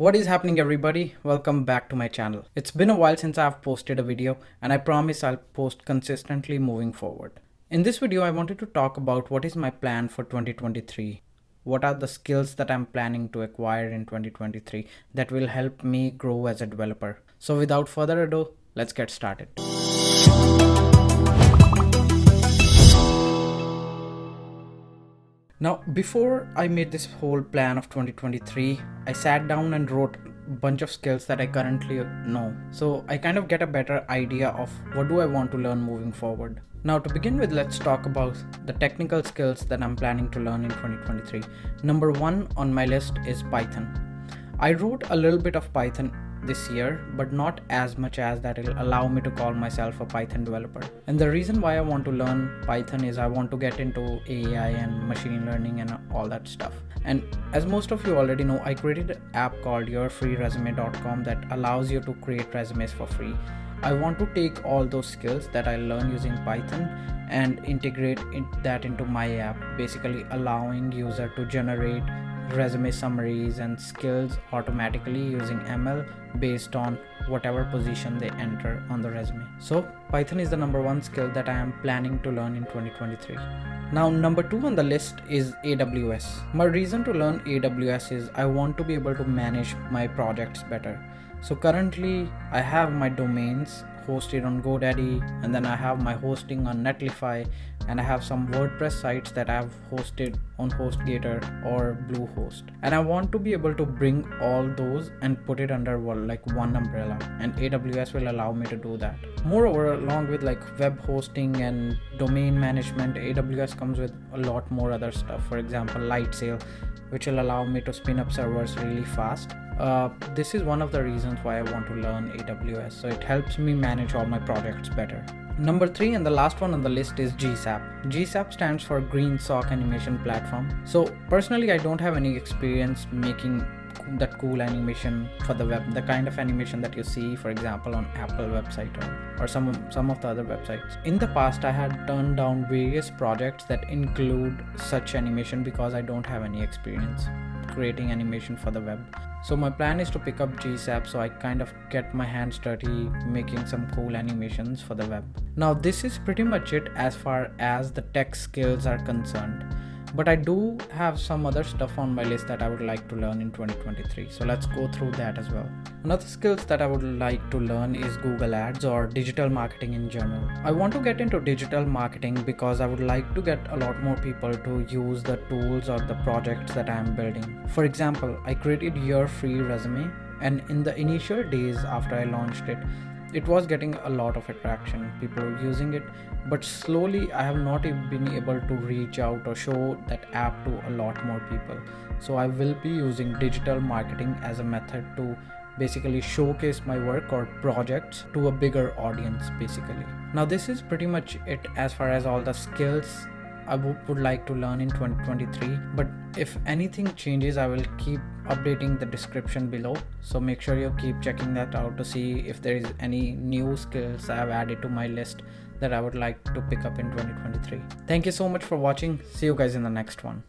What is happening, everybody? Welcome back to my channel. It's been a while since I've posted a video, and I promise I'll post consistently moving forward. In this video, I wanted to talk about what is my plan for 2023. What are the skills that I'm planning to acquire in 2023 that will help me grow as a developer? So without further ado, let's get started. Now, before I made this whole plan of 2023, I sat down and wrote a bunch of skills that I currently know. So I kind of get a better idea of what do I want to learn moving forward. Now, to begin with, let's talk about the technical skills that I'm planning to learn in 2023. Number one on my list is Python. I wrote a little bit of Python this year, but not as much as that it'll allow me to call myself a Python developer. And the reason why I want to learn Python is I want to get into AI and machine learning and all that stuff. And as most of you already know, I created an app called yourfreeresume.com that allows you to create resumes for free. I want to take all those skills that I learn using Python and integrate that into my app, basically allowing user to generate resume summaries and skills automatically using ML based on whatever position they enter on the resume. So Python is the number one skill that I am planning to learn in 2023. Now, number two on the list is AWS. My reason to learn AWS is I want to be able to manage my projects better. So currently I have my domains hosted on GoDaddy, and then I have my hosting on Netlify, and I have some WordPress sites that I've hosted on HostGator or Bluehost. And I want to be able to bring all those and put it under one umbrella, and AWS will allow me to do that. Moreover, along with web hosting and domain management, AWS comes with a lot more other stuff. For example, Lightsail, which will allow me to spin up servers really fast. This is one of the reasons why I want to learn AWS, so it helps me manage all my projects better. Number three and the last one on the list is GSAP. GSAP stands for Green Sock Animation Platform. So personally, I don't have any experience making that cool animation for the web, the kind of animation that you see, for example, on Apple website or some of the other websites. In the past, I had turned down various projects that include such animation because I don't have any experience creating animation for the web. So my plan is to pick up GSAP so I kind of get my hands dirty making some cool animations for the web. Now, this is pretty much it as far as the tech skills are concerned. But I do have some other stuff on my list that I would like to learn in 2023. So let's go through that as well. Another skills that I would like to learn is Google Ads or digital marketing in general. I want to get into digital marketing because I would like to get a lot more people to use the tools or the projects that I am building. For example, I created Your Free Resume, and in the initial days after I launched it, it was getting a lot of attraction. People were using it, but slowly I have not been able to reach out or show that app to a lot more people. So I will be using digital marketing as a method to basically showcase my work or projects to a bigger audience basically. Now, this is pretty much it as far as all the skills I would like to learn in 2023, but if anything changes, I will keep updating the description below, so make sure you keep checking that out to see if there is any new skills I have added to my list that I would like to pick up in 2023. Thank you so much for watching. See you guys in the next one.